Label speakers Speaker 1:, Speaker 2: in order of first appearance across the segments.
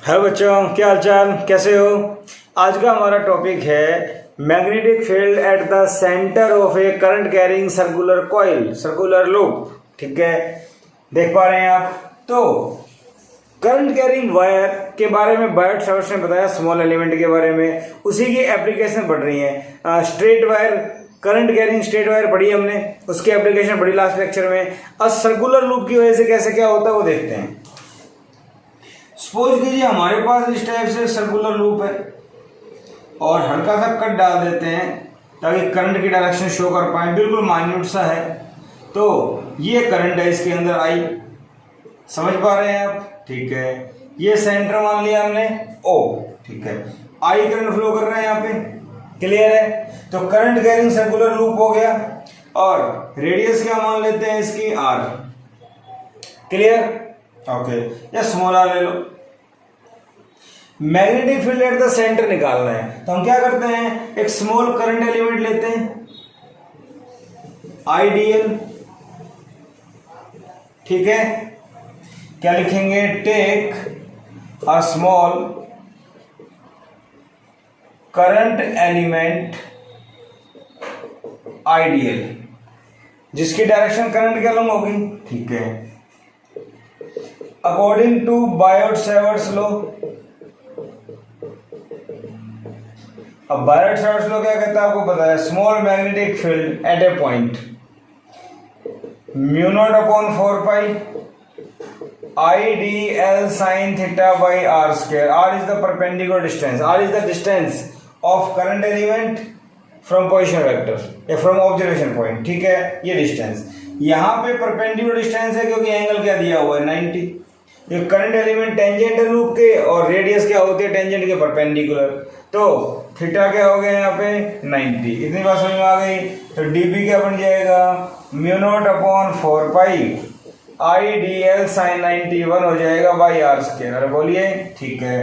Speaker 1: Hello बच्चों, क्या हालचाल, कैसे हो। आज का हमारा टॉपिक है magnetic field at the centre of A current carrying circular coil, circular loop. ठीक है, देख पा रहे हैं आप। तो करंट कैरिंग वायर के बारे में बायोट सावर्ट्स ने बताया, स्मॉल एलिमेंट के बारे में, उसी की एप्लीकेशन पढ़ रही है। Straight wire, current carrying straight wire पढ़ी हमने, उसकी एप्लीकेशन पढ़ी लास्ट लेक्चर में। अब सर्कुलर लूप की वजह से कैसे क्या होता है वो देखते हैं। सपोज कीजिए हमारे पास इस टाइप से सर्कुलर लूप है और हल्का सा कट डाल देते हैं ताकि करंट की डायरेक्शन शो कर पाए, बिल्कुल माइन्यूट सा है। तो ये करंट है इसके अंदर आई, समझ पा रहे हैं आप। ठीक है, ये सेंटर मान लिया हमने ओ। ठीक है, आई करंट फ्लो कर रहा है यहाँ पे, क्लियर है। तो करंट कैरिंग सर्कुलर लूप हो गया और रेडियस क्या मान लेते हैं इसकी, आर। Clear, okay. या स्मॉल आर ले लो। Magnetic field at the centre निकालना है तो हम क्या करते हैं, एक स्मॉल करंट एलिमेंट लेते हैं, आईडीएल। ठीक है, क्या लिखेंगे, take a small current element IDL, जिसकी डायरेक्शन करंट के अलग होगी। ठीक है, according to Biot Savart's law. अब बायोट सावर्ट्स लॉ क्या कहता है आपको पता है, small magnetic field at a point mu naught upon 4 pi I D L sine theta by R square. R is the perpendicular distance, R is the distance of current element from position vector या from observation point. ठीक है, ये distance यहाँ पे perpendicular distance है क्योंकि angle क्या दिया हुआ है, 90। ये करंट एलिमेंट टेंजेंट है लूप के और रेडियस क्या होती है टेंजेंट के परपेंडिकुलर। तो थीटा क्या हो गया यहाँ पे 90। इतनी बात समझ में आ गई। तो डीबी क्या बन जाएगा, mu naught upon 4 pi I D L sign 91 हो जाएगा बाई आर स्क्वायर। अरे बोलिए, ठीक है।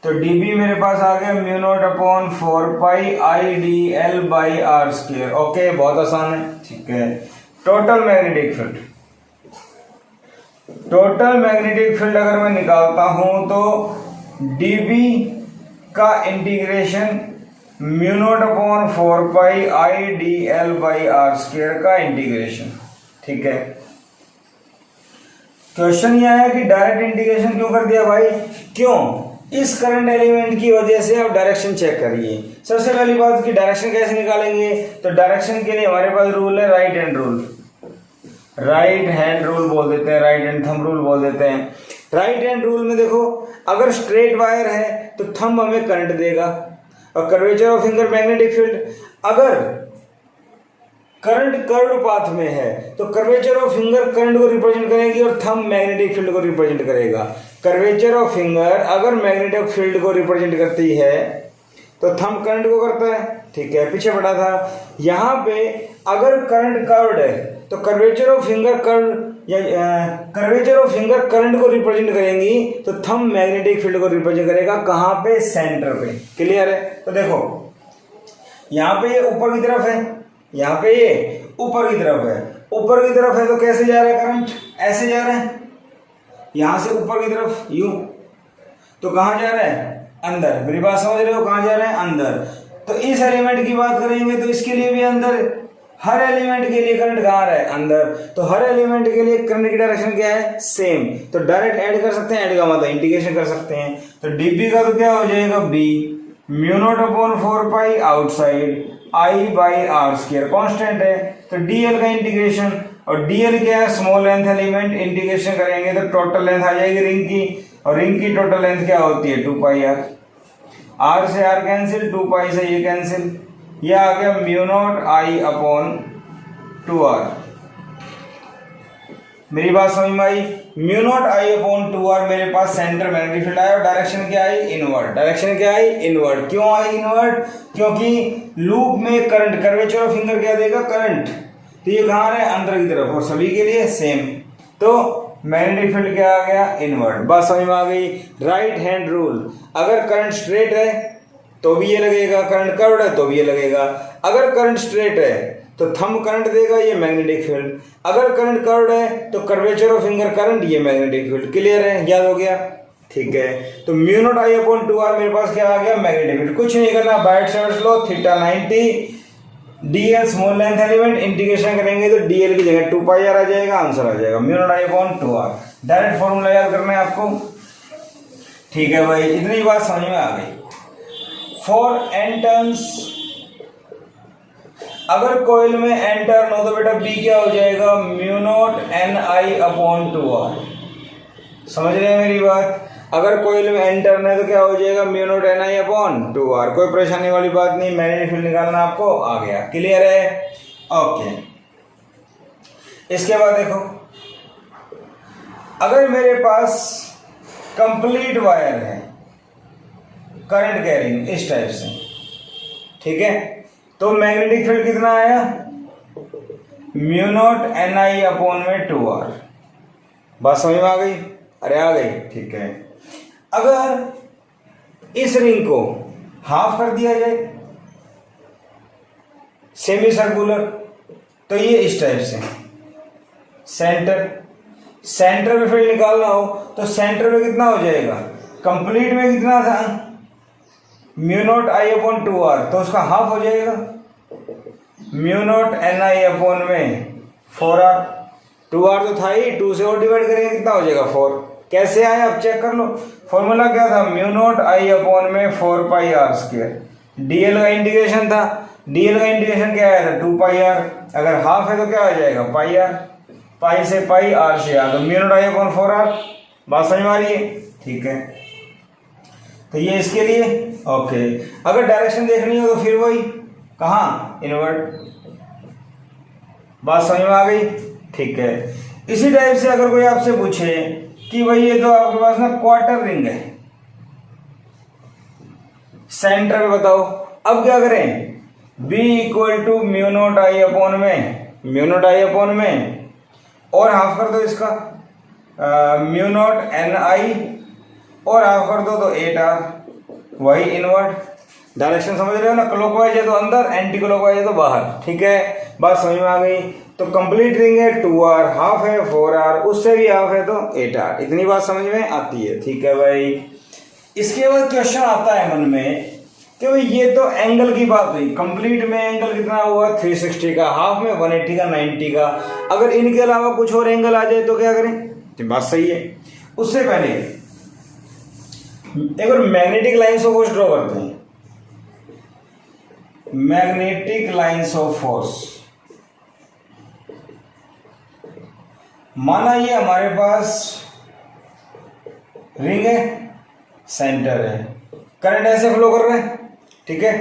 Speaker 1: तो डीबी मेरे पास आ गया mu naught upon 4 pi I D L by R square. Okay, बहुत आसान है। ठीक है, total magnetic field, total magnetic field अगर मैं निकालता हूं तो डीबी का integration mu naught upon 4 pi I D L by R square का इंटीग्रेशन। ठीक है, क्वेश्चन यह है कि डायरेक्ट इंटीग्रेशन क्यों कर दिया भाई, क्यों, इस करंट एलिमेंट की वजह से आप डायरेक्शन चेक करिए। सबसे पहली बात की डायरेक्शन कैसे निकालेंगे, तो डायरेक्शन के लिए हमारे पास रूल है right hand rule, right hand rule बोल देते हैं, राइट हैंड थंब रूल बोल देते हैं। राइट हैंड रूल में देखो, अगर स्ट्रेट वायर है तो थंब हमें करंट देगा और curvature of finger magnetic field. अगर करंट कर्व पाथ में है तो कर्वेचर ऑफ फिंगर करंट को रिप्रेजेंट करेगी और थंब मैग्नेटिक फील्ड को रिप्रेजेंट करेगा। कर्वेचर ऑफ फिंगर अगर मैग्नेटिक फील्ड को रिप्रेजेंट करती है तो थंब करंट को करता है। ठीक है, पीछे पड़ा था। यहाँ पे अगर करंट कर्व्ड है तो कर्वेचर ऑफ फिंगर कर्व या कर्वेचर ऑफ फिंगर करंट को रिप्रेजेंट करेंगी तो थंब मैग्नेटिक फील्ड को रिप्रेजेंट करेगा। कहाँ पे, सेंटर पे। क्लियर है। तो देखो यहाँ पे ये ऊपर की तरफ है, यहाँ पे ये ऊपर की तरफ है। ऊपर की तरफ है तो कैसे जा रहा है करंट, ऐसे जा रहा है, यहां से ऊपर की तरफ यूं। तो कहां जा रहा है, अंदर। मेरी बात समझ रहे हो, कहां जा रहा है, अंदर। तो इस एलिमेंट की बात करेंगे तो इसके लिए भी अंदर, हर एलिमेंट के लिए करंट कहां रहा है, अंदर। तो हर एलिमेंट के लिए करंट की डायरेक्शन क्या है, सेम। तो डायरेक्ट ऐड कर सकते हैं, ऐड का मतलब इंटीग्रेशन कर सकते हैं। तो डीबी का तो क्या हो जाएगा, B mu naught upon 4 pi outside I by R square, constant है। तो डीएल का इंटीग्रेशन, और डीएल क्या है, स्मॉल लेंथ एलिमेंट, इंटीग्रेशन करेंगे तो टोटल लेंथ आ जाएगी रिंग की, और रिंग की टोटल लेंथ क्या होती है, 2 पाई आर। आर से आर कैंसिल, 2 पाई से ये कैंसिल, ये आ गया mu not I upon 2 R. मेरी बात समझ में आई। Mu not I upon 2 R मेरे पास सेंटर मैग्नेटिक फील्ड आया और डायरेक्शन क्या आई, इनवर्ड। डायरेक्शन क्या आई, इनवर्ड। क्यों आई इनवर्ड, क्योंकि लूप में करंट, कर्वेचर ऑफ फिंगर क्या देगा, करंट। तो ये कहाँ है, अंदर की तरफ, और सभी के लिए सेम। तो मैग्नेटिक फील्ड क्या आ गया, इनवर्ड। बात समझ में आ गई। राइट हैंड रूल, अगर करंट स्ट्रेट है तो भी ये लगेगा, करंट कर्व्ड है तो भी ये लगेगा। अगर करंट स्ट्रेट है तो थंब करंट देगा, ये मैग्नेटिक फील्ड। अगर करंट कर्व्ड है तो कर्वेचर ऑफ फिंगर करंट, ये मैग्नेटिक फील्ड। क्लियर है, याद हो गया। ठीक है। तो mu not I upon 2r मेरे पास क्या आ गया, मैग्नेटिक फील्ड। कुछ नहीं करना, बाइट साइड लो, theta 90 dl small length element, integration करेंगे तो dl की जगह 2πr आ जाएगा, आंसर आ जाएगा mu not I upon 2r। Direct formula याद करना है आपको, ठीक है भाई, इतनी बात समझ में आ गई। फॉर n टर्न्स, अगर कोयल में n टर्न हो तो बेटा b क्या हो जाएगा, mu naught ni upon 2r। समझ रहे हैं मेरी बात, अगर कोयल में n टर्न है तो क्या हो जाएगा, mu naught ni upon 2r। कोई परेशानी वाली बात नहीं, मैग्नेटिक फील्ड निकालना आपको आ गया, क्लियर है, ओके। इसके बाद देखो, अगर मेरे पास कंप्लीट वायर है करंट कैरिंग इस टाइप से, ठीक है, तो मैग्नेटिक फील्ड कितना आया, म्यू नॉट ni अपॉन में 2r। बात समझ में आ गई, अरे आ गई, ठीक है। अगर इस रिंग को हाफ कर दिया जाए सेमी सर्कुलर, तो ये इस टाइप से सेंटर में फील्ड निकालना हो तो सेंटर में कितना हो जाएगा, कंप्लीट में कितना था, mu naught I upon 2r, तो उसका हाफ हो जाएगा म्यू नॉट ni अपॉन में 4r। 2r तो था ही, 2 से और डिवाइड करेंगे कितना हो जाएगा 4। कैसे आए अब चेक कर लो, फॉर्मूला क्या था, म्यू नॉट आई अपॉन में 4πr²। dl का इंटीग्रेशन था, dl का इंटीग्रेशन क्या आया था 2πr, अगर हाफ है तो क्या हो जाएगा πr, पाई से पाई r से r, तो mu not I upon 4r। बात समझ में आ रही है, ठीक है। तो ये इसके लिए ओके। अगर डायरेक्शन देखनी हो तो फिर वही कहाँ, इनवर्ट। बात समझ में आ गई, ठीक है। इसी टाइप से अगर कोई आपसे पूछे कि भाई ये तो आपके पास ना क्वार्टर रिंग है, सेंटर में बताओ, अब क्या करें, b equal to mu not I upon में और हाफ कर दो इसका, म्यू नॉट ni और हाफ कर दो तो 8r, वही इनवर्ट। डायरेक्शन समझ रहे हो ना, क्लॉकवाइज है तो अंदर, एंटी क्लॉकवाइज है तो बाहर, ठीक है। बात समझ में आ गई। तो कंप्लीट रिंग है 2r, हाफ है 4r, उससे भी हाफ है तो 8r। इतनी बात समझ में आती है, ठीक है भाई। इसके बाद क्वेश्चन आता है मन में कि भाई ये तो एंगल की बात हुई, कंप्लीट में एंगल कितना हुआ 360 का, हाफ में 180 का, 90 का। अगर इनके अलावा कुछ और एंगल आ जाए तो क्या करें, तो बात सही है। उससे पहले एक बार magnetic lines of force draw करते हैं। मैग्नेटिक लाइन्स ऑफ फोर्स, माना ये हमारे पास रिंग है, सेंटर है, करंट ऐसे फ्लो कर रहे हैं, ठीक है।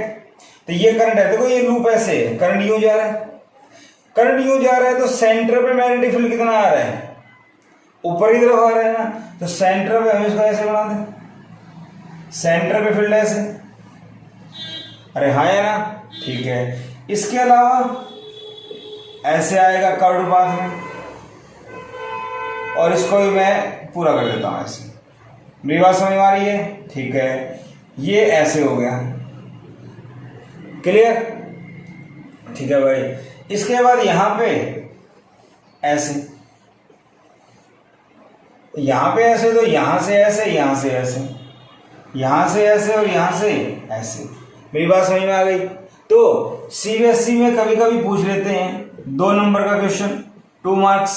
Speaker 1: तो ये करंट है, देखो ये लूप ऐसे है, करंट यूं जा रहा है, तो सेंटर पे मैग्नेटिक फील्ड कितना आ रहा है, ऊपर की तरफ आ रहा है ना, तो सेंटर पे हम इसको ऐसे बना दें, सेंटर पे फील्ड ऐसे, अरे हाँ है ना, ठीक है। इसके अलावा ऐसे आएगा कर्व्ड पाथ में, और इसको भी मैं पूरा कर देता हूं ऐसे। मेरी बात समझ में आ रही है, ठीक है। ये ऐसे हो गया, क्लियर, ठीक है भाई। इसके बाद यहां पे ऐसे, यहां पे ऐसे, तो यहां से ऐसे, यहां से ऐसे, यहां से ऐसे और यहां से ऐसे। मेरी बात समझ में आ गई। तो सीबीएसई में कभी कभी पूछ लेते हैं 2 नंबर का क्वेश्चन, 2 मार्क्स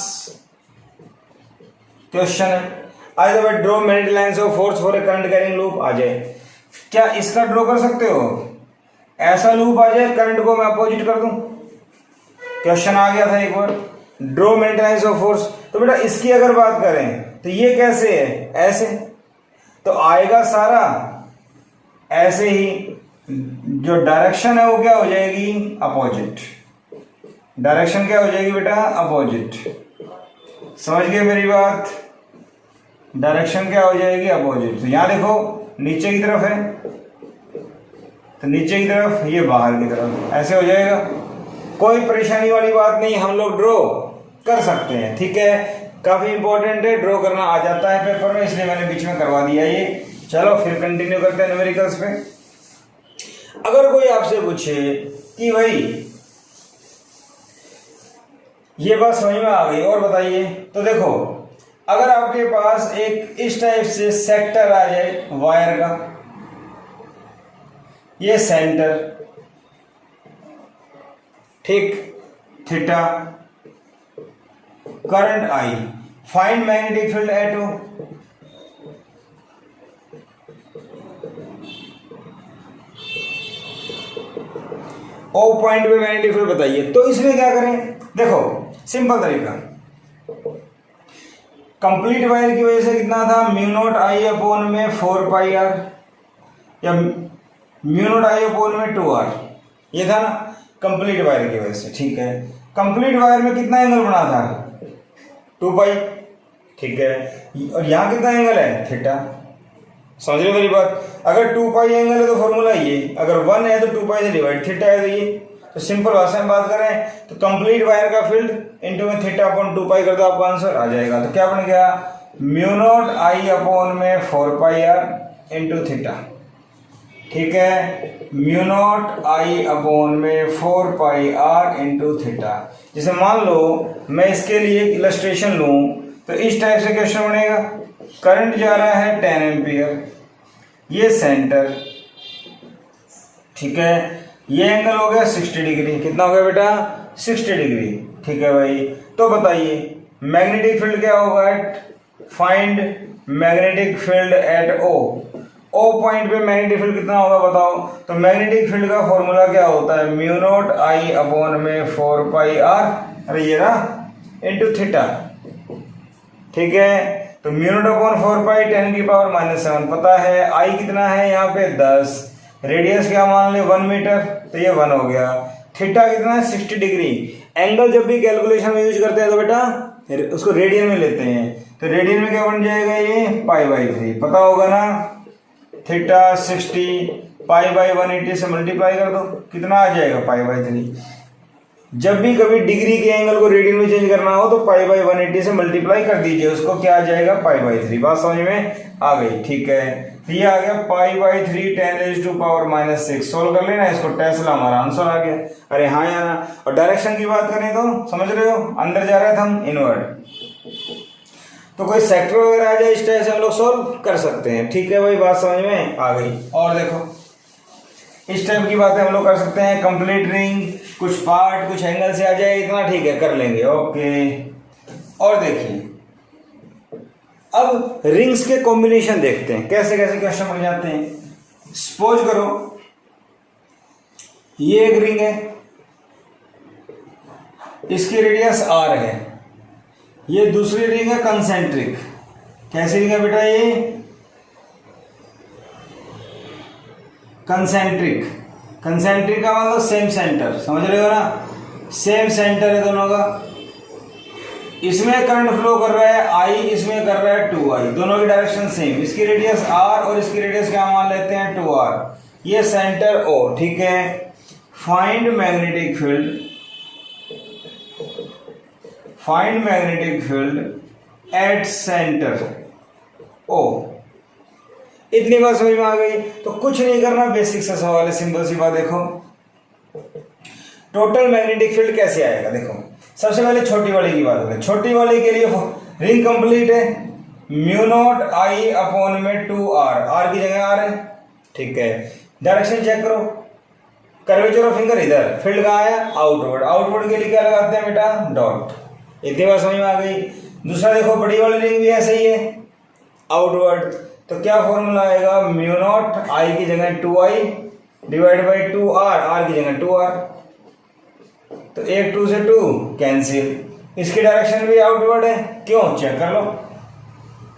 Speaker 1: क्वेश्चन है। आज भाई draw magnetic lines of force for a current carrying loop आ जाए, क्या इसका ड्रॉ कर सकते हो, ऐसा लूप आ जाए, करंट को मैं अपोजिट कर दूं। क्वेश्चन आ गया था एक बार, draw magnetic lines of force. तो बेटा इसकी अगर बात करें तो ये कैसे है, ऐसे, तो आएगा सारा ऐसे ही, जो डायरेक्शन है वो क्या हो जाएगी, अपोजिट। डायरेक्शन क्या हो जाएगी बेटा, अपोजिट। समझ गए मेरी बात, डायरेक्शन क्या हो जाएगी, अपोजिट। तो यहां देखो नीचे की तरफ है, तो नीचे की तरफ, ये बाहर की तरफ, ऐसे हो जाएगा। कोई परेशानी वाली बात नहीं, हम लोग ड्रॉ कर सकते हैं, ठीक है। काफी इंपॉर्टेंट है, ड्रॉ करना आ जाता है पेपर में, इसलिए मैंने बीच में करवा दिया ये। चलो फिर कंटिन्यू करते हैं न्यूमेरिकल्स पे। अगर कोई आपसे पूछे कि भाई ये बात समझ में आ गई और बताइए, तो देखो अगर आपके पास एक इस टाइप से सेक्टर आ जाए वायर का, ये सेंटर, ठीक, theta, current I, find magnetic field at O. O point पे मैग्नेटिक फील्ड बताइए। तो इसमें क्या करें, देखो सिंपल तरीका, कंप्लीट वायर की वजह से कितना था, म्यू नॉट आई अपॉन में 4 पाई आर, या म्यू नॉट आई अपॉन में 2 आर, ये था ना कंप्लीट वायर की वजह से, ठीक है। कंप्लीट वायर में कितना एंगल बना था, 2 पाई, ठीक है। और यहाँ कितना एंगल है, थीटा। समझ रहे मेरी बात, अगर 2 पाई एंगल है तो फॉर्मूला ये, अगर 1 है तो 2 पाई से डिवाइड, थीटा है तो ये। तो सिंपल भाषा में बात करें तो कंप्लीट वायर का फील्ड इनटू में थीटा अपॉन 2 पाई कर दो, आपका आंसर आ जाएगा। तो क्या बन गया, म्यू नॉट आई अपॉन में 4 पाई आर इंटू थीटा, ठीक है। म्यू नॉट आई अपॉन में 4 पाई आर इंटू थीटा। जैसे मान लो मैं इसके लिए इलस्ट्रेशन लूं तो इस टाइप से क्वेश्चन बनेगा, करंट जा रहा है 10 एम्पियर, ये सेंटर, ठीक है, ये एंगल हो गया 60 डिग्री, कितना हो गया बेटा, 60 डिग्री, ठीक है भाई। तो बताइए मैग्नेटिक फील्ड क्या होगा, find magnetic field at O. O point पे मैग्नेटिक फील्ड कितना होगा बताओ। तो मैग्नेटिक फील्ड का फॉर्मूला क्या होता है, म्यू नॉट आई अपॉन में 4 पाई आर, अरे ये ना, इंटू थीटा, ठीक है। तो म्यू नॉट अपॉन 4 पाई 10 की पावर -7 पता है, आई कितना है यहाँ पे 10, रेडियस क्या मान ले 1 मीटर, तो ये 1 हो गया। थीटा कितना है 60 डिग्री। एंगल जब भी कैलकुलेशन में यूज करते हैं तो बेटा उसको रेडियन में लेते हैं, तो रेडियन में क्या बन जाएगा, ये पाई/3 पता होगा ना। थीटा 60 पाई/180 से मल्टीप्लाई कर दो, कितना आ जाएगा पाई/3। जब भी कभी डिग्री के एंगल को रेडियन में चेंज करना हो तो पाई/180 से मल्टीप्लाई कर दीजिए, उसको क्या आ जाएगा, पाई/3। बात समझ में आ गई, ठीक है। तो ये आ गया पाई/3 10⁻⁻⁶। सोल्व कर लेना इसको, टेस्ला हमारा आंसर आ गया। अरे हाँ या ना। और डायरेक्शन की बात करें तो समझ रहे हो, अंदर जा रहे थे हम इनवर्ड, तो कोई सेक्टर वगैरह आ जाए इस टाइप से हम लोग सोल्व कर सकते हैं, ठीक है भाई, बात समझ में आ गई। और देखो इस टाइप की बातें हम लोग कर सकते हैं, कंप्लीट रिंग, कुछ पार्ट कुछ एंगल से आ जाए, इतना ठीक है, कर लेंगे, ओके। और देखिए अब रिंग्स के कॉम्बिनेशन देखते हैं, कैसे कैसे क्वेश्चन बन जाते हैं। सपोज करो ये एक रिंग है, इसकी रेडियस r है, ये दूसरी रिंग है कंसेंट्रिक। कैसी रिंग है बेटा, ये कंसेंट्रिक। कंसेंट्रिक का मतलब सेम सेंटर, समझ रहे हो ना, सेम सेंटर है दोनों का। इसमें करंट फ्लो कर रहा है I, इसमें कर रहा है 2I, दोनों की डायरेक्शन सेम। इसकी रेडियस r और इसकी रेडियस क्या मान लेते हैं, 2r। ये सेंटर O, ठीक है। Find magnetic field, find magnetic field at centre O। इतनी बात समझ में आ गई। तो कुछ नहीं करना, बेसिक सा सवाल है, सिंपल सी बात। देखो टोटल मैग्नेटिक फील्ड कैसे आएगा, देखो सबसे पहले छोटी वाली की बात करें। छोटी वाली के लिए रिंग कंप्लीट है, म्यू नॉट आई अपॉन में 2r, r की जगह r है, ठीक है। डायरेक्शन चेक करो, कर्वेचर ऑफ फिंगर इधर, फील्ड कहाँ आया, आउटवर्ड। आउटवर्ड के लिए क्या लगाते हैं बेटा, डॉट। इतनी बात समझ में आ गई। दूसरा देखो बड़ी वाली रिंग भी ऐसे ही है, आउटवर्ड, तो क्या फॉर्मूला आएगा, म्यू नॉट आई की जगह 2i divide by 2r, r की जगह 2r, तो 1 2 से 2 कैंसिल। इसकी डायरेक्शन भी आउटवर्ड है, क्यों, चेक कर लो,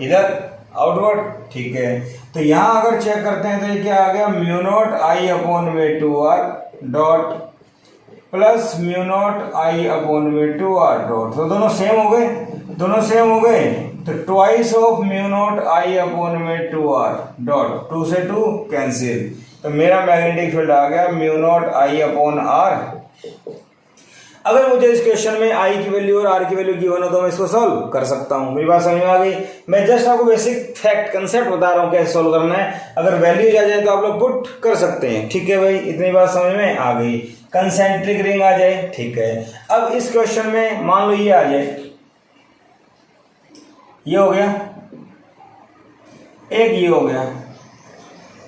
Speaker 1: इधर आउटवर्ड, ठीक है। तो यहां अगर चेक करते हैं तो ये क्या आ गया, म्यू नॉट आई अपॉन में 2r dot plus mu not I upon में 2r डॉट। तो दोनों सेम हो गए, दोनों सेम हो गए, तो twice of mu naught I upon में 2r डॉट, 2 से 2 कैंसिल। तो मेरा मैग्नेटिक फील्ड आ गया mu not I upon r। अगर मुझे इस क्वेश्चन में आई की वैल्यू और आर की वैल्यू गिवन हो तो मैं इसको सॉल्व कर सकता हूं। मेरी बात समझ में आ गई। मैं जस्ट आपको बेसिक फैक्ट कंसेप्ट बता रहा हूं कैसे सॉल्व करना है। अगर वैल्यू आ जाए तो आप लोग पुट कर सकते हैं, ठीक है भाई। इतनी बात समझ में आ गई। कंसेंट्रिक रिंग आ जाए, ठीक है। अब इस क्वेश्चन में मान लो ये आ जाए, ये हो गया, एक ये हो गया।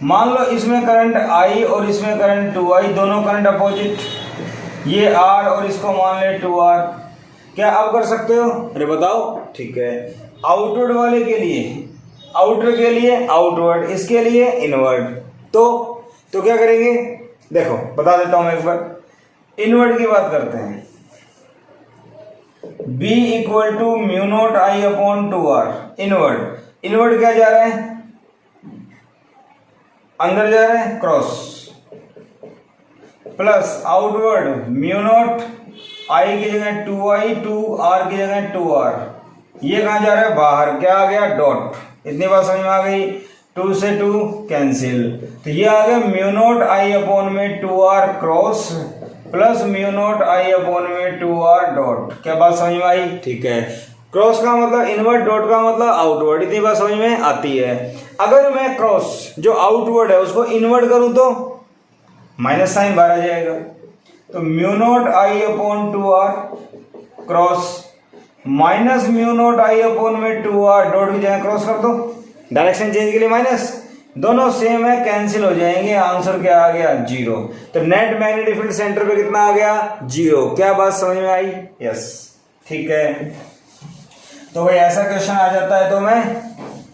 Speaker 1: मान लो इसमें करंट I और इसमें करंट 2I, दोनों करंट अपोजिट, ये R और इसको मान ले 2R। क्या आप कर सकते हो? अरे बताओ। ठीक है, आउटवर्ड वाले के लिए आउटर के लिए आउटवर्ड, इसके लिए इनवर्ड। तो क्या करेंगे? देखो बता देता हूं मैं एक बार, इनवर्ड की बात करते हैं। B equal to mu naught I upon 2R। Inward क्या जा रहा है? अंदर जा रहा है, cross, plus outward mu naught I की जगह 2I, 2R की जगह 2R। ये कहां जा रहा है? बाहर। क्या आ गया? डॉट। इतनी बात समझ में आ गई? 2 से 2 कैंसिल, तो ये आ गया म्यू नोट I अपॉन में 2R cross plus mu naught I upon में 2R डॉट। क्या बात समझ में आई? ठीक है, क्रॉस का मतलब इनवर्ड, डॉट का मतलब आउटवर्ड। इतनी बात समझ में आती है। अगर मैं क्रॉस जो आउटवर्ड है उसको इनवर्ड करूं तो माइनस साइन बाहर आ जाएगा, तो mu naught I upon 2R cross minus mu naught I upon में 2R डॉट की जगह क्रॉस कर दो, डायरेक्शन चेंज के लिए माइनस, दोनों सेम है, कैंसिल हो जाएंगे। आंसर क्या आ गया? 0। तो नेट मैग्नेटिक फील्ड सेंटर पे कितना आ गया? 0। क्या बात समझ में आई? यस, ठीक है। तो भाई ऐसा क्वेश्चन आ जाता है तो मैं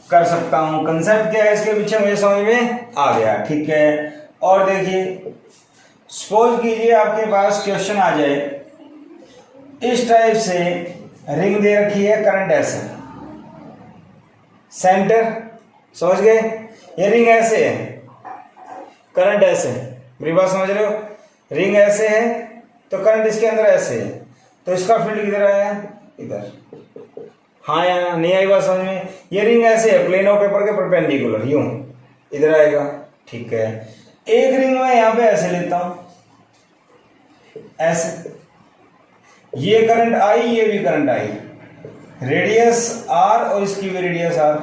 Speaker 1: कर सकता हूं। कंसेप्ट क्या है इसके पीछे मुझे समझ में आ गया, ठीक है। और देखिए, सपोज कीजिए आपके पास क्वेश्चन आ जाए, इस टाइप से रिंग दे रखी है, करंट ऐसे, सेंटर, समझ गए? ये रिंग ऐसे है, करंट ऐसे, मेरी बात समझ रहे हो? रिंग ऐसे है तो करंट इसके अंदर ऐसे है, तो इसका फील्ड किधर आया? इधर। हाँ या ना? नहीं आई बात समझ में? ये रिंग ऐसे है, प्लेन ऑफ पेपर के परपेंडिकुलर, यूं इधर आएगा, ठीक है। एक रिंग में यहां पे ऐसे लेता हूं, ऐसे, ये करंट आई, ये भी करंट आई, रेडियस R और इसकी भी रेडियस R,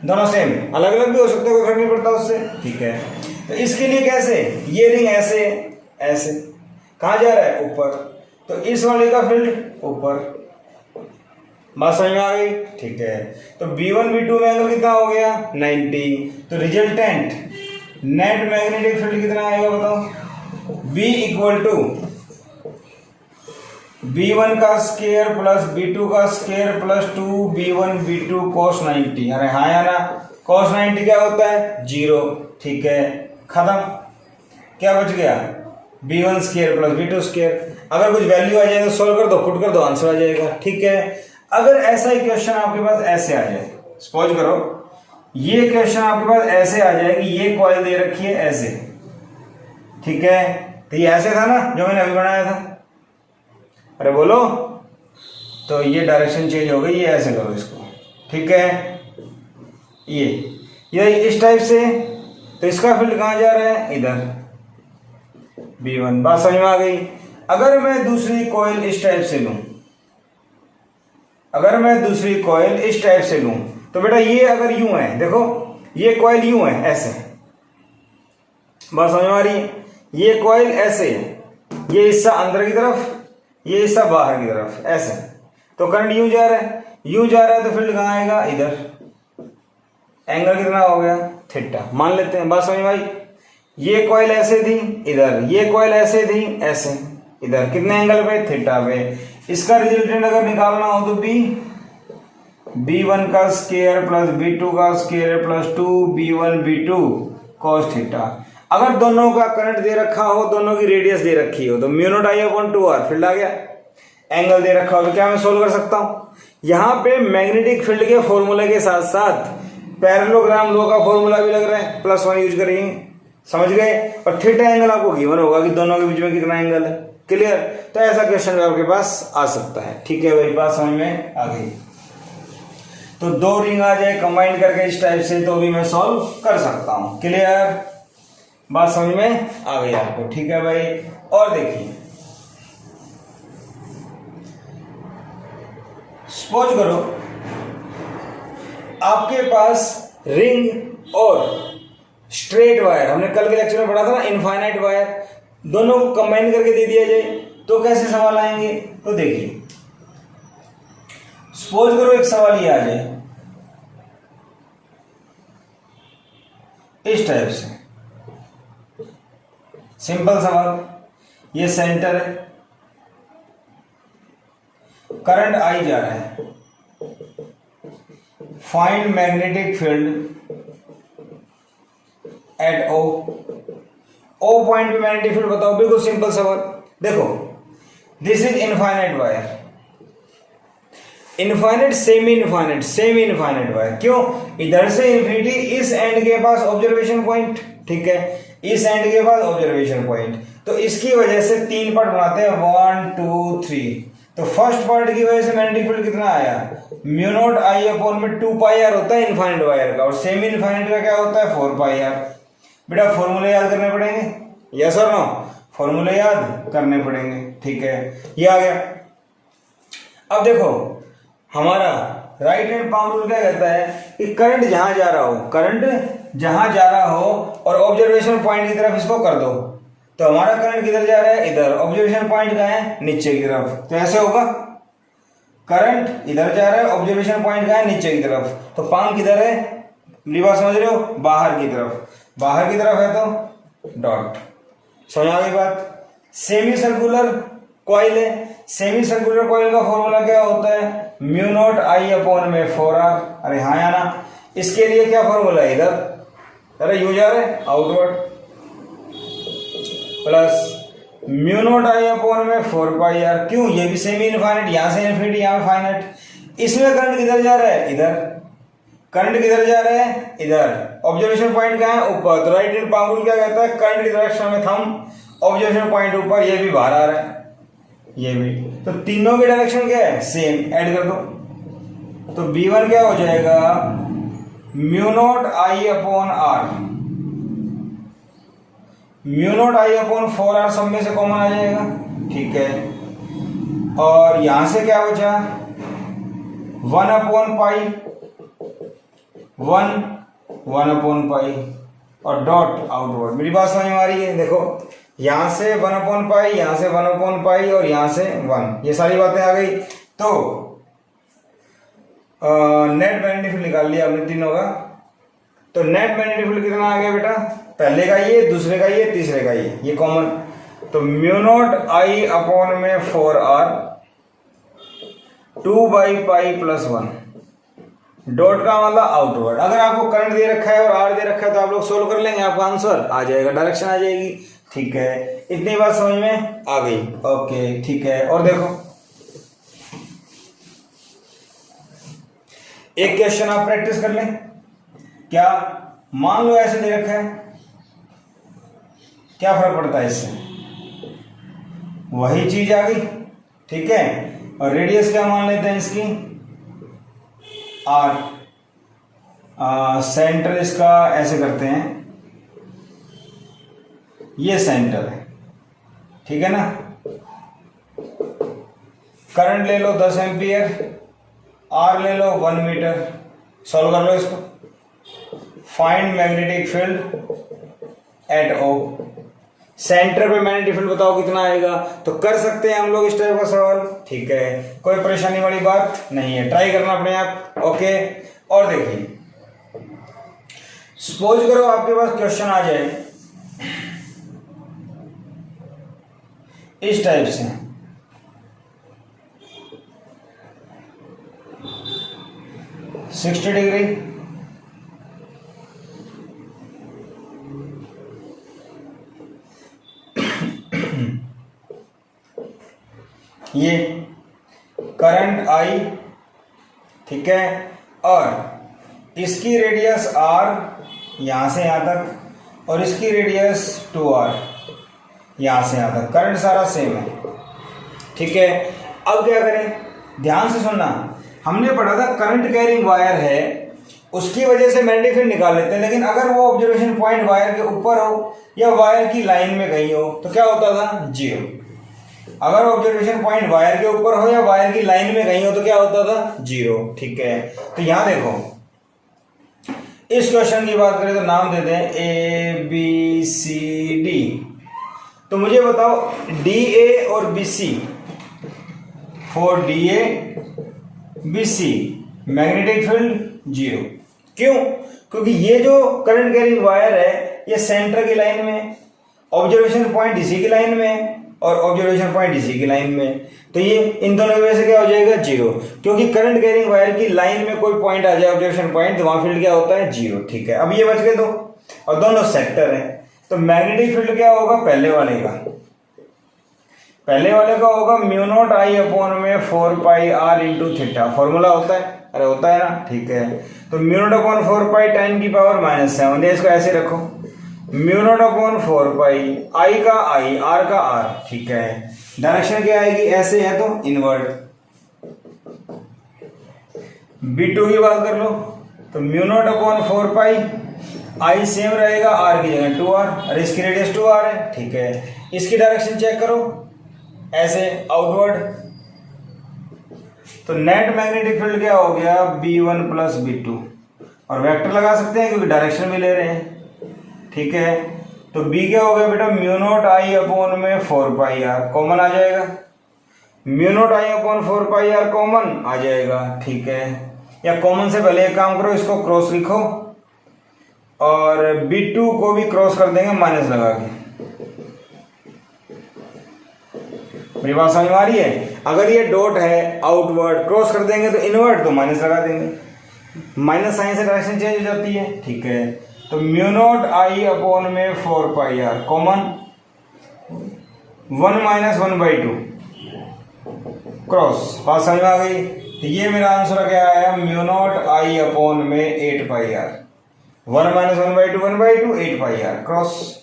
Speaker 1: दोनों सेम, अलग अलग भी हो सकते हैं, कोई फर्क नहीं पड़ता उससे, ठीक है। तो इसके लिए कैसे? ये रिंग ऐसे ऐसे, कहां जा रहा है? ऊपर, तो इस वाले का फील्ड ऊपर। बात समझ में आ गई? ठीक है। तो B1 B2 में एंगल कितना हो गया? 90। तो रिजल्टेंट नेट मैग्नेटिक फील्ड कितना आएगा बताओ? B इक्वल टू B1 का स्क्वायर प्लस B2 का square plus 2B1 B2 cos 90। अरे हाँ या ना? cos 90 क्या होता है? 0। ठीक है, खत्म। क्या बच गया? B1 square plus B2 square. अगर कुछ वैल्यू आ जाए तो सॉल्व कर दो, पुट कर दो, आंसर आ जाएगा, ठीक है। अगर ऐसा ही क्वेश्चन आपके पास ऐसे आ जाए, सपोज करो ये क्वेश्चन आपके पास ऐसे आ जाए कि ये कॉइल दे रखी है ऐसे, ठीक है। तो ये ऐसे था ना जो मैंने अभी बनाया था, अरे बोलो, तो ये डायरेक्शन चेंज हो गई, ये ऐसे करो इसको, ठीक है। ये इस टाइप से, तो इसका फील्ड कहां जा रहा है? इधर, B1। बात समझ में आ गई? अगर मैं दूसरी कॉइल इस टाइप से लूं, अगर मैं दूसरी कॉइल इस टाइप से लूं, तो बेटा ये अगर यूं है, देखो ये कॉइल यूं है ऐसे, बात समझ में आ रही है? ये कॉइल ऐसे है, ये हिस्सा अंदर की तरफ, ये हिस्सा बाहर की तरफ, ऐसे, तो करंट यूं जा रहा है, यूं जा रहा है, तो फील्ड कहां आएगा? इधर। एंगल कितना हो गया? थीटा, मान लेते हैं। बात समझ में आई? ये कॉइल ऐसे थी इधर, ये कॉइल ऐसे थी ऐसे, इधर, कितने एंगल पे? थीटा पे। इसका रिजल्टेंट अगर निकालना हो तो B1 का स्क्वायर प्लस B2 का square plus 2B1 B2 cos theta. अगर दोनों का करंट दे रखा हो, दोनों की रेडियस दे रखी हो, तो mu not I upon 2R field आ गया। एंगल दे रखा हो तो क्या मैं सोल्व कर सकता हूं? यहां पे मैग्नेटिक फील्ड के फॉर्मूले के साथ साथ पैरेललोग्राम लॉ का फॉर्मूला भी लग रहा है, +1 यूज करेंगे, समझ गए। और थीटा एंगल आपको गिवन होगा कि दोनों के बीच में कितना एंगल है, क्लियर। तो ऐसा क्वेश्चन आपके पास आ सकता है, ठीक है भाई, बात समझ में आ गई। तो दो रिंग आ जाए कंबाइन करके इस टाइप से, तो भी मैं सॉल्व कर सकता हूं, क्लियर। बात समझ में आ गई आपको, ठीक है भाई। और देखिए, सपोज करो आपके पास रिंग और स्ट्रेट वायर, हमने कल के लेक्चर में पढ़ा था ना, इनफाइनाइट वायर, दोनों को कंबाइन करके दे दिया जाए तो कैसे सवाल आएंगे? तो देखिए, सपोज करो एक सवाल ये आ जाए इस टाइप से, सिंपल सवाल, ये सेंटर है, करंट आई जा रहा है, find magnetic field at O, O point पे मैग्नेटिक फील्ड बताओ। बिल्कुल सिंपल सवाल। देखो this is infinite wire, infinite semi infinite, semi infinite wire. क्यों? इधर से इन्फिनिटी, इस एंड के पास ऑब्जर्वेशन पॉइंट, ठीक है, इस एंड के पास ऑब्जर्वेशन पॉइंट। तो इसकी वजह से 3 पार्ट बनाते हैं, 1 2 3। तो फर्स्ट पार्ट की वजह से मैग्नेटिक फील्ड कितना आया, म्यू नॉट आई अपॉन में 2 पाई आर होता है इनफाइनाइट वायर का, और सेमी इनफाइनाइट का क्या होता है 4 पाई आर। बेटा फॉर्मूले याद करने पड़ेंगे, यस और नो, फॉर्मूले याद करने पड़ेंगे, ठीक है, ये आ गया। अब देखो हमारा राइट हैंड पाम रूल क्या कहता है कि करंट जहां जा रहा हो, करंट जहां जा रहा हो और ऑब्जर्वेशन पॉइंट की तरफ इसको कर दो, तो हमारा करंट किधर जा रहा है, इधर, ऑब्जर्वेशन पॉइंट कहां है, नीचे की तरफ। तो ऐसे होगा, करंट इधर जा रहा है, ऑब्जर्वेशन पॉइंट कहां है, नीचे की तरफ। तो पाम किधर है, मेरी बात समझ रहे हो, बाहर की तरफ, बाहर की तरफ है तो डॉट। समझ आ गई बात। सेमी सर्कुलर कॉइल है, सेमी सर्कुलर कॉइल का फॉर्मूला क्या होता है, म्यू नॉट आई अपॉन में 4r। अरे हाँ या ना, इसके लिए क्या फॉर्मूला है, इधर, अरे यू जा रहा है outward, plus mu not I upon में 4 पाई आर। क्यों, ये भी सेमी इनफाइनाइट, यहां से इन्फिनिटी, यहां फाइनाइट। इसमें करंट किधर जा रहा है, इधर, करंट किधर जा रहा है, इधर, ऑब्जर्वेशन पॉइंट कहां है, ऊपर। तो राइट हैंड पाम रूल क्या कहता है, करंट की डायरेक्शन में थंब, ऑब्जर्वेशन पॉइंट ऊपर, ये भी बाहर आ रहा है, ये भी। तो तीनों की डायरेक्शन क्या है, सेम, ऐड कर दो। तो B1 क्या हो जाएगा, mu not I upon R, mu not I upon 4r सब में से कॉमन आ जाएगा, ठीक है। और यहां से क्या बचा, 1 अपॉन पाई, 1 अपॉन पाई, और डॉट आउटवर्ड। मेरी बात समझ में आ रही है। देखो यहां से 1 अपॉन पाई, यहां से 1 अपॉन पाई, और यहां से 1, ये सारी बातें आ गई। तो नेट मैग्नेटिक फील्ड निकाल लिया हमने तीनों का। तो नेट मैग्नेटिक फील्ड कितना आ गया बेटा, पहले का ये, दूसरे का ये, तीसरे का ये कॉमन। तो म्यू नॉट आई अपॉन में 4r 2 by pi plus 1, dot का मतलब आउटवर्ड। अगर आपको करंट दे रखा है और आर दे रखा है तो आप लोग सोल्व कर लेंगे, आपका आंसर आ जाएगा, डायरेक्शन आ जाएगी, ठीक है। इतनी बात समझ में आ गई, ओके, ठीक है। और देखो एक क्वेश्चन आप प्रैक्टिस कर लें। क्या, मान लो ऐसे दे रखा है, क्या फर्क पड़ता है इससे, वही चीज आ गई, ठीक है। और रेडियस क्या मान लेते हैं इसकी, आर। सेंटर इसका ऐसे करते हैं, ये सेंटर है, ठीक है ना। करंट ले लो 10 एम्पियर, आर ले लो 1 मीटर। सॉल्व कर लो इसको। Find magnetic field at O, centre पे मैग्नेटिक फील्ड बताओ कितना आएगा। तो कर सकते हैं हम लोग इस टाइप का सवाल, ठीक है, कोई परेशानी वाली बात नहीं है, ट्राई करना अपने आप, ओके। और देखिए सपोज करो आपके पास क्वेश्चन आ जाए इस टाइप से, $60 ये करंट आई, ठीक है, और इसकी रेडियस r यहां से यहां तक, और इसकी रेडियस 2r यहां से यहां तक। करंट सारा सेम है, ठीक है। अब क्या करें, ध्यान से सुनना, हमने पढ़ा था करंट कैरिंग वायर है, उसकी वजह से मैग्नेटिक फील्ड निकाल लेते हैं। लेकिन अगर वो ऑब्जर्वेशन पॉइंट वायर के ऊपर हो या वायर की लाइन में कहीं हो तो क्या होता था, 0। अगर ऑब्जर्वेशन पॉइंट वायर के ऊपर हो या वायर की लाइन में कहीं हो तो क्या होता था, 0, ठीक है। तो यहां देखो इस क्वेश्चन की बात करें तो नाम दे दें ABCD। तो मुझे बताओ DA और BC, for DA BC magnetic field 0। क्यों? क्योंकि ये जो करंट कैरिंग वायर है ये सेंटर की लाइन में, ऑब्जर्वेशन पॉइंट इसी की लाइन में और ऑब्जर्वेशन पॉइंट इसी की लाइन में, तो ये इन दोनों की वजह से क्या हो जाएगा 0, क्योंकि करंट कैरिंग वायर की लाइन में कोई पॉइंट आ जाए ऑब्जर्वेशन पॉइंट तो वहां फील्ड क्या होता है 0। ठीक है, अब ये बच गए दो और दोनों सेक्टर हैं, तो मैग्नेटिक फील्ड क्या होगा पहले वाले का होगा म्यू नॉट आई अपॉन में 4 pi are into theta, formula होता है, अरे होता है ना। ठीक है, तो म्यू नॉट अपॉन 4 पाई 10 की पावर -7, इसको ऐसे रखो, म्यू नॉट अपॉन 4 पाई आई का आई आर का आर। ठीक है, डायरेक्शन क्या आएगी, ऐसे है तो इनवर्ट। B2 की बात कर लो तो म्यू नॉट अपॉन 4 पाई आई सेम रहेगा, आर की जगह 2r और इसकी रेडियस 2r है। ठीक है, इसकी डायरेक्शन चेक करो, ऐसे आउटवर्ड, तो नेट मैग्नेटिक फील्ड क्या हो गया B1 प्लस B2, और वेक्टर लगा सकते हैं क्योंकि डायरेक्शन भी ले रहे हैं। ठीक है, तो B क्या हो गया बेटा म्यू नॉट आई अपॉन में 4 पाई आर, कॉमन आ जाएगा, mu not I upon 4 pi R common आ जाएगा। ठीक है, या कॉमन से पहले एक काम करो, इसको क्रॉस लिखो और B2 को भी क्रॉस कर देंगे माइनस लगा के। मेरी बात समझ में आ रही है? अगर ये डॉट है आउटवर्ड क्रॉस कर देंगे तो इनवर्ट, तो माइनस लगा देंगे, माइनस साइन से डायरेक्शन चेंज हो जाती है। ठीक है, तो म्यू नॉट आई अपॉन में 4 pi R common, 1 minus 1/2 cross, बात समझ में आ गई? तो ये मेरा आंसर क्या आया म्यू नॉट आई अपॉन में 8 pi R, 1 minus 1/2 8 pi R cross.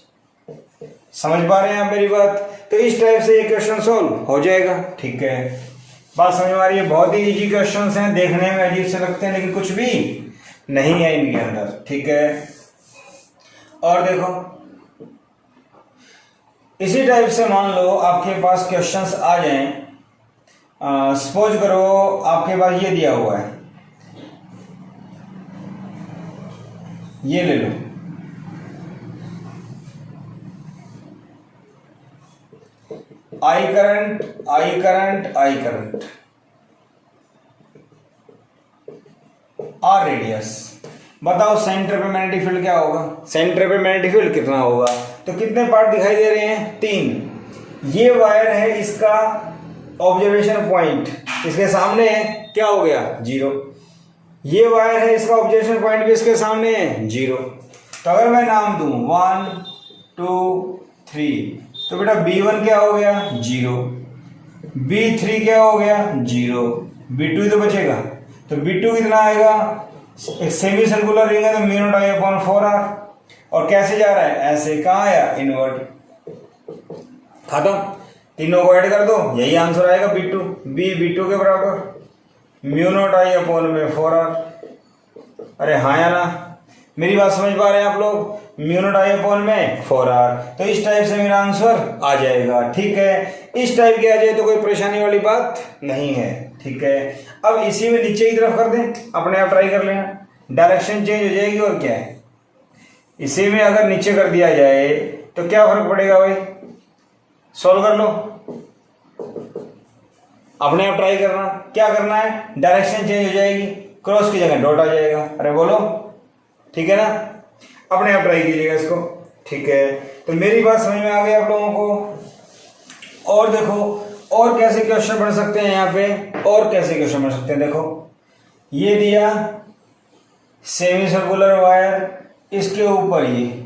Speaker 1: समझ पा रहे हैं आप मेरी बात? तो इस टाइप से ये क्वेश्चन सॉल्व हो जाएगा। ठीक है, बात समझ में आ रही है? बहुत ही इजी क्वेश्चंस हैं, देखने में अजीब से लगते हैं लेकिन कुछ भी नहीं है इनके अंदर। ठीक है, और देखो इसी टाइप से मान लो आपके पास क्वेश्चंस आ जाएं, सपोज करो आपके पास ये दिया हुआ है, ये ले लो, I current I current I current, R radius, बताओ सेंटर पे मैग्नेटिक फील्ड क्या होगा, सेंटर पे मैग्नेटिक फील्ड कितना होगा? तो कितने पार्ट दिखाई दे रहे हैं? 3। ये वायर है, इसका ऑब्जर्वेशन पॉइंट इसके सामने है, क्या हो गया 0। ये वायर है, इसका ऑब्जर्वेशन पॉइंट भी इसके सामने है 0। तो अगर मैं नाम दूं 1 2 3, तो बेटा B1 क्या हो गया 0, B3 क्या हो गया 0, B2 ही तो बचेगा, तो B2 कितना आएगा, एक सेमी सर्कुलर रिंग है तो mu not I upon 4r, और कैसे जा रहा है ऐसे, कहाँ आया इनवर्ट, खत्म, तीनों को ऐड कर दो, यही आंसर आएगा B2, B2 के बराबर म्यू नॉट आई अपॉन में 4r। अरे हाँ या ना, मेरी बात समझ पा रहे हैं आप लोग? म्यू नॉट आई अपॉन में 4r, तो इस टाइप से मेरा आंसर आ जाएगा। ठीक है, इस टाइप के आ जाए तो कोई परेशानी वाली बात नहीं है। ठीक है, अब इसी में नीचे की तरफ कर दें, अपने आप ट्राई कर लेना, डायरेक्शन चेंज हो जाएगी और क्या है, इसी में अगर नीचे कर दिया जाए तो क्या फर्क पड़ेगा भाई, सॉल्व कर लो, अपने आप ट्राई करना, क्या करना है, डायरेक्शन चेंज हो जाएगी, क्रॉस की जगह डॉट आ जाएगा। अरे बोलो, ठीक है ना, अपने आप ट्राई कीजिएगा इसको। ठीक है, तो मेरी बात समझ में आ गई आप लोगों को? और देखो और कैसे क्वेश्चन बन सकते हैं यहाँ पे, और कैसे क्वेश्चन बन सकते हैं, देखो ये दिया सेमी सर्कुलर वायर, इसके ऊपर ये,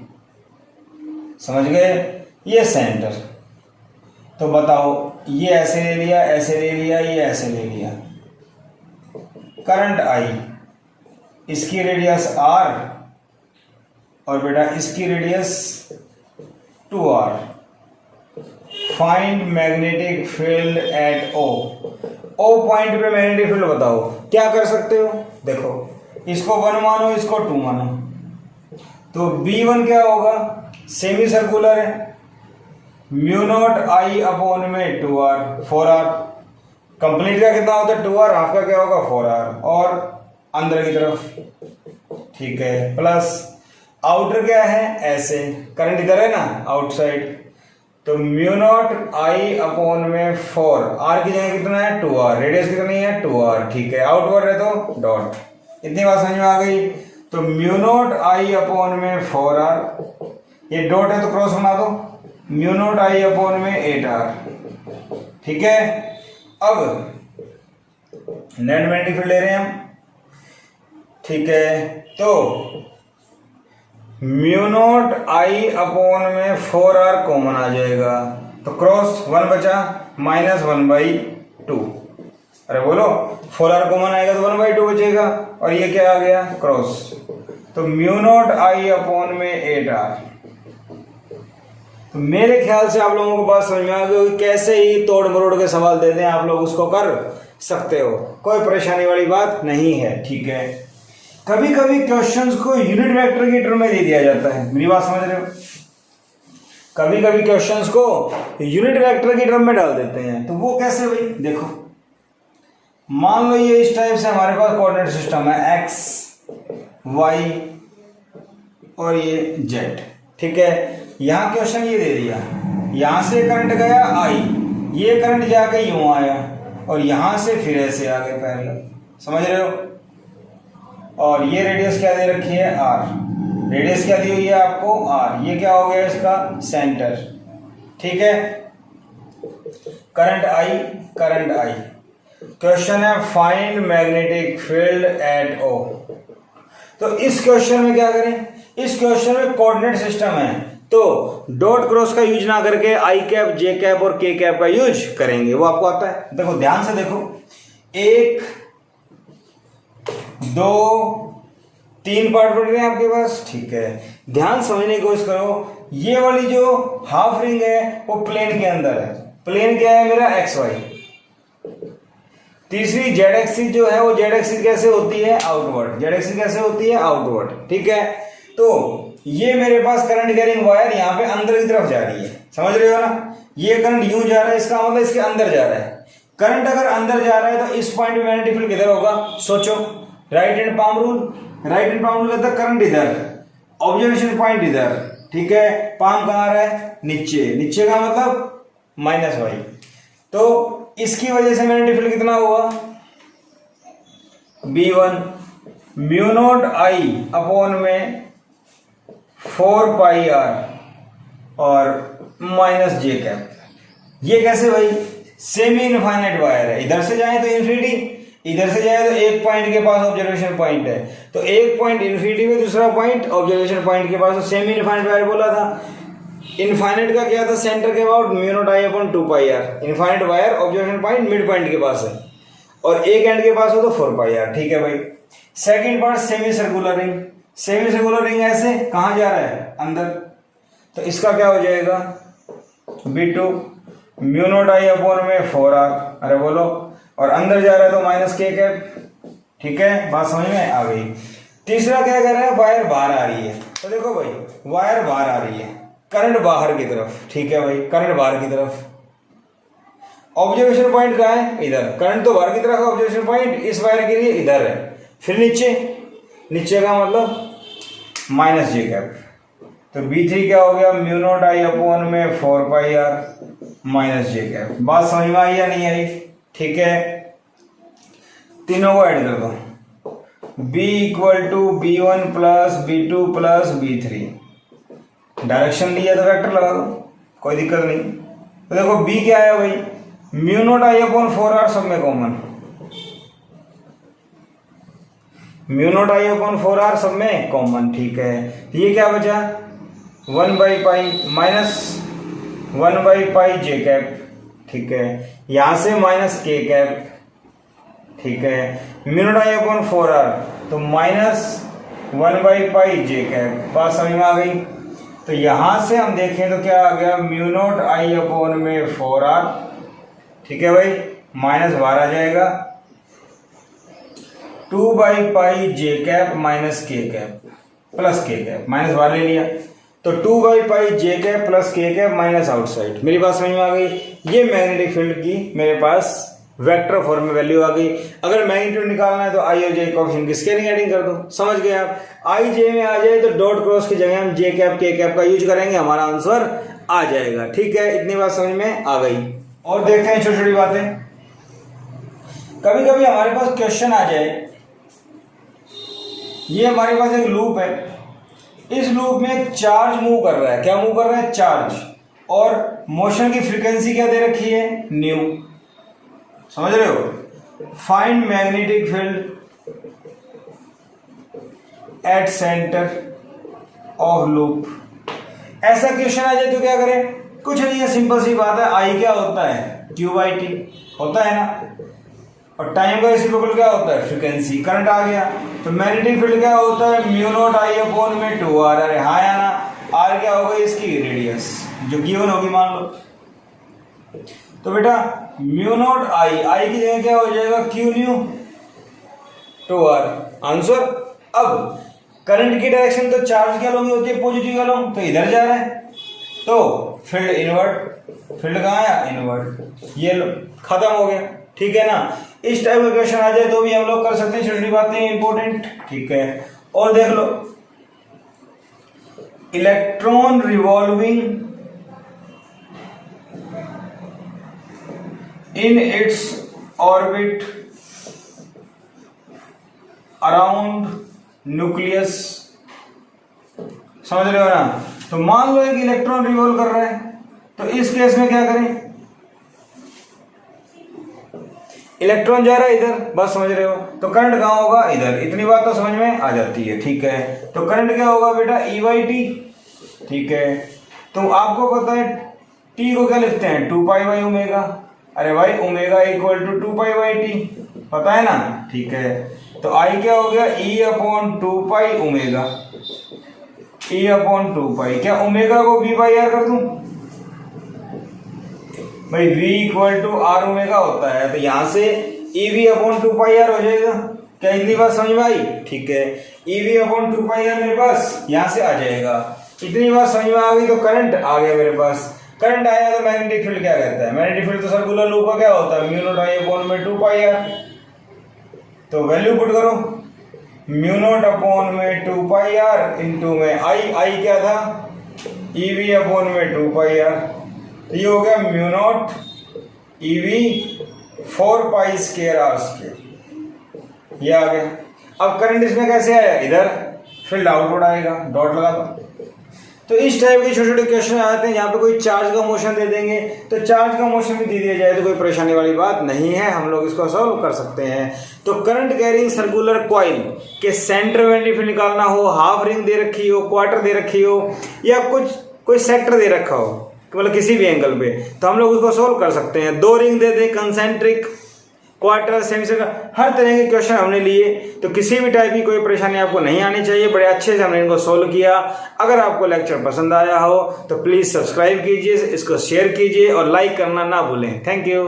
Speaker 1: समझ गए, ये सेंटर, तो बताओ ये ऐसे ले लिया, ऐसे ले लिया, ये ऐसे ले लिया, करंट आई, इसकी रेडियस r और बेटा इसकी radius 2r, find magnetic field eight O point पे मैग्नेटिक फील्ड बताओ, क्या कर सकते हो, देखो इसको 1 मानो, इसको 2 मानो, तो B1 क्या होगा, सेमी सर्कुलर है, म्यू नॉट आई अपॉन में 2r 4r, कंप्लीट का कितना होता है 2r, हाफ का क्या होगा 4r, और अंदर की तरफ, ठीक है, प्लस आउटर क्या है ऐसे, करंट इधर है ना आउटसाइड, तो म्यू नॉट आई अपॉन में 4, आर की जगह कितना है 2r, रेडियस कितनी है 2r, ठीक है, आउटवर्ड है तो डॉट। इतनी बात समझ में आ गई। तो म्यू नॉट आई अपॉन में 4r, ये डॉट है तो क्रॉस बना दो, म्यू नॉट आई अपॉन में 8r, ठीक है। अब नेट मैग्नेटिक फील्ड ले रहे हैं हम, ठीक है, तो म्यू नॉट आई अपॉन में 4r कॉमन आ जाएगा, तो क्रॉस 1 बचा, -1/2, अरे बोलो 4r कॉमन आएगा तो 1/2 बचेगा, और ये क्या आ गया क्रॉस, तो म्यू नॉट आई अपॉन में 8r। तो मेरे ख्याल से आप लोगों को बात समझ में आ गई होगी, कैसे ही तोड़ मरोड़ के सवाल देते हैं आप लोग उसको कर सकते हो, कोई परेशानी वाली बात नहीं है, ठीक है। कभी कभी क्वेश्चंस को यूनिट वेक्टर की टर्म में दे दिया जाता है, मेरी बात समझ रहे हो, कभी कभी क्वेश्चंस को यूनिट वेक्टर की टर्म में डाल देते हैं, तो वो कैसे भाई, देखो मान लो ये इस टाइप से हमारे पास कोऑर्डिनेट सिस्टम है x y और ये z, ठीक है। यहां क्वेश्चन ये दे दिया, यहां से करंट गया I, ये करंट जाके यूं आया और यहां से फिर ऐसे आ गए पैरेलल, समझ रहे हो, और ये रेडियस क्या दे रखी है r, रेडियस क्या दी हुई है आपको r, ये क्या हो गया इसका सेंटर, ठीक है। करंट I, क्वेश्चन है find magnetic field eight O। तो इस क्वेश्चन में क्या करें, इस क्वेश्चन में कोऑर्डिनेट सिस्टम है, तो डॉट क्रॉस का यूज ना करके आई कैप, जे कैप और के कैप का यूज करेंगे, वो आपको आता है। देखो ध्यान से देखो, 1 2 3 पार्ट बन रहे हैं आपके पास, ठीक है। ध्यान समझने की कोशिश करो, ये वाली जो हाफ रिंग है वो प्लेन के अंदर है, प्लेन क्या है मेरा XY। तीसरी जेड एक्सिस जो है वो जेड एक्सिस कैसे होती है आउटवर्ड, जेड एक्सिस कैसे होती है आउटवर्ड, ठीक है। तो ये मेरे पास करंट कैरिंग वायर यहाँ पे अंदर की तरफ जा रही है, समझ रहे हो ना, ये करंट यूं जा रहा है, इसका मतलब इसके अंदर जा रहा है। करंट अगर अंदर जा रहा है तो इस पॉइंट पे मैग्नेटिक फील्ड किधर होगा, सोचो, right hand palm rule, right hand palm rule कहता है करंट इधर, ऑब्जर्वेशन पॉइंट इधर, ठीक है। पाम कहाँ आ रहा है नीचे, नीचे का मतलब -y, तो इसकी वजह से मैग्नेटिक फील्ड कितना हुआ B1, mu naught I upon में 4πr और -j कैप। ये कैसे भाई, सेमी इनफाइनाइट वायर है, इधर से जाए तो इन्फिनिटी, इधर से जाए तो एक पॉइंट के पास ऑब्जर्वेशन पॉइंट है, तो एक पॉइंट इन्फिनिटी में, दूसरा पॉइंट ऑब्जर्वेशन पॉइंट के पास, तो सेमी इनफाइनाइट वायर बोला था। इनफाइनाइट का क्या था, सेंटर के about mu naught I upon 2πr, infinite wire observation point mid point के पास है, और एक एंड के पास हो तो 4πr, ठीक है भाई। Second part semi circular ring, semi circular ring ऐसे कहां जा रहा है अंदर, तो इसका क्या हो जाएगा B2 mu naught I upon में 4r, अरे बोलो, और अंदर जा रहा है तो -k कैप, ठीक है, बात समझ में आ गई। तीसरा क्या कर रहा है, वायर बाहर आ रही है, तो देखो भाई वायर बाहर आ रही है, करंट बाहर की तरफ, ठीक है भाई, करंट बाहर की तरफ, ऑब्जर्वेशन पॉइंट कहाँ है इधर, करंट तो बाहर की तरफ है, ऑब्जर्वेशन पॉइंट इस वायर के लिए इधर है, फिर नीचे, नीचे का मतलब -j कैप, तो B3 क्या हो गया म्यू नॉट आई अपॉन में 4πr -j कैप। बात समझ में आई या नहीं आई, ठीक है। तीनों को ऐड कर दो, B = B1 + B2 + B3, direction लिया तो वेक्टर लगा दो, कोई दिक्कत नहीं। तो देखो B क्या है भाई, mu naught I upon 4r सब में common, mu naught I upon 4r सब में कॉमन, ठीक है। ये क्या बचा 1/j कैप, ठीक है, यहां से -k कैप, ठीक है, mu naught I upon 4r तो -1/j कैप। बात समझ में आ गई। तो यहां से हम देखें तो क्या आ गया, म्यू नॉट आई अपॉन में 4r, ठीक है भाई, -12 आ जाएगा, 2/j cap -k cap plus k cap, -12 ले लिया, तो 2/j cap plus k cap minus outside. मेरी बात समझ में आ गई। ये मैग्नेटिक फील्ड की मेरे पास वेक्टर फॉर्म में वैल्यू आ गई। अगर मैग्नीट्यूड निकालना है तो आई और जे कोएफिशिएंट की स्केलिंग एडिंग कर दो, समझ गए आप। आई जे में आ जाए तो डॉट क्रॉस की जगह हम जे कैप के कैप का यूज करेंगे, हमारा आंसर आ जाएगा। ठीक है, इतनी बात समझ में आ गई। और देखते हैं छोटी छोटी बातें। कभी कभी हमारे पास क्वेश्चन आ जाए, ये हमारे पास एक लूप है, इस लूप में एक चार्ज मूव कर रहा है। क्या मूव कर रहा है? चार्ज। और मोशन की फ्रीक्वेंसी क्या दे रखी है? न्यू। समझ रहे हो? Find magnetic field at centre of loop. ऐसा क्वेश्चन आ जाए तो क्या करें? कुछ नहीं है, सिंपल सी बात है। आई क्या होता है? क्यू बाई टी होता है ना, और टाइम का रेसिप्रोकल क्या होता है? फ्रीक्वेंसी। करंट आ गया तो मैग्नेटिक फील्ड क्या होता है? म्यू नॉट आई अपॉन में 2r। अरे हाँ या ना? आर क्या होगा? इसकी रेडियस जो गिवन होगी मान लो। तो बेटा म्यू नॉट आई की जगह क्या हो जाएगा? Q new 2r। आंसर। अब करंट की डायरेक्शन तो चार्ज क्या लोगी होती है? पॉजिटिव क्या लोग, तो इधर जा रहा है, तो फील्ड इनवर्ट। फील्ड कहाँ आया? इनवर्ट। ये लो, खत्म हो गया। ठीक है ना? इस टाइप का क्वेश्चन आ जाए तो भी हम लोग कर सकते हैं, छोटी बातें इंपॉर्टेंट। ठीक है, और देख लो, electron revolving in its orbit around nucleus. समझ रहे हो ना? तो मान लो एक इलेक्ट्रॉन रिवॉल्व कर रहा है, तो इस केस में क्या करें? इलेक्ट्रॉन जा रहा है इधर, बस समझ रहे हो? तो करंट कहाँ होगा? इधर। इतनी बात तो समझ में आ जाती है। ठीक है, तो करंट क्या होगा बेटा? ई बाई टी। ठीक है, तो आपको पता है टी को क्या लिखते हैं? 2 पाई बाई ओमेगा। अरे भाई omega equal to 2 pi by T, पता है ना? ठीक है, तो आई क्या हो गया? ई अपॉन 2 पाई ओमेगा। ई अपॉन 2 पाई, क्या ओमेगा को वी बाई आर कर दूं? भाई v equal to R omega होता है, तो यहां से E V upon 2 pi R हो जाएगा। क्या इतनी बात समझ में आई? ठीक है, E V upon 2 pi R मेरे पास यहां से आ जाएगा। इतनी बात समझ में आ गई, तो करंट आ गया मेरे पास। करंट आया तो मैग्नेटिक फील्ड क्या कहता है? मैग्नेटिक फील्ड तो सर्कुलर लूप का क्या होता है? म्यू नॉट आई अपॉन में 2 पाई आर। तो वैल्यू पुट करो, म्यू नॉट अपॉन में 2 पाई आर इंटू में आई क्या था? ई वी अपॉन में 2 पाई आर। तो ये हो गया mu naught E V 4 pi square R square. ये आ गया। अब करंट इसमें कैसे आया? इधर फील्ड आउटवर्ड आएगा, डॉट लगा दो। तो इस टाइप के छोटे छोटे क्वेश्चन आते हैं। यहाँ पे कोई चार्ज का मोशन दे देंगे, तो चार्ज का मोशन भी दे दिया जाए तो कोई परेशानी वाली बात नहीं है, हम लोग इसको सॉल्व कर सकते हैं। तो करंट कैरिंग सर्कुलर कॉइल के सेंटर मैग्नेटिक फील्ड निकालना हो, हाफ रिंग दे रखी हो, क्वार्टर दे रखी हो, या कुछ कोई सेक्टर दे रखा हो, मतलब किसी भी एंगल पे, तो हम लोग उसको सोल्व कर सकते हैं। 2 रिंग दे दे, कंसेंट्रिक, क्वार्टर, सेमीसर्कल, हर तरह के क्वेश्चन हमने लिए, तो किसी भी टाइप की कोई परेशानी आपको नहीं आनी चाहिए। बड़े अच्छे से हमने इनको सोल्व किया। अगर आपको लेक्चर पसंद आया हो तो प्लीज़ सब्सक्राइब कीजिए, इसको शेयर कीजिए और लाइक करना ना भूलें। Thank you.